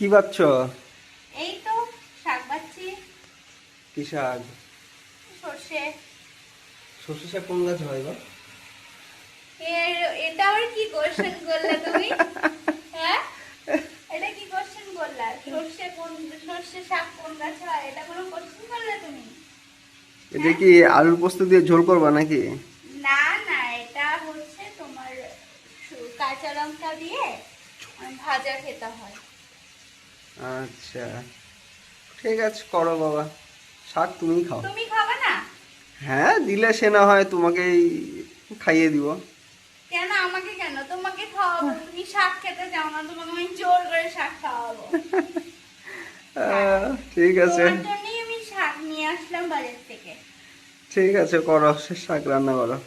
কি বাচ্চ? এই তো শাক বাচ্চি। কি শাক? সর্ষে। সর্ষে শাক কোন গাছ হয় গো? এটা আবার কি কোশ্চেন করলে তুমি? হ্যাঁ, এটা কি কোশ্চেন করলা? সর্ষে শাক কোন গাছ হয়, এটা কোনো কোশ্চেন করলে তুমি? এটা হ্যাঁ, কি আলুর পোস্ত দিয়ে ঝোল করবা নাকি? না না, এটা হচ্ছে তোমার কাঁচা লঙ্কা দিয়ে ভাজা খেতে হয়। আচ্ছা, ঠিক আছে, করো বাবা। শাক তুমিই খাও। তুমি খাবে না? হ্যাঁ, দিলে সে না হয় তোমাকেই খাইয়ে দিব। কেন আমাকে, কেন তোমাকে খাওয়াবো? তুমি শাক খেতে চাও না, তোমাকে আমি জোর করে শাক খাওয়াবো। হ্যাঁ, ঠিক আছে। তোমার জন্যই আমি শাক নিয়ে আসলাম বাজার থেকে। ঠিক আছে, করো, শাক রান্না করো।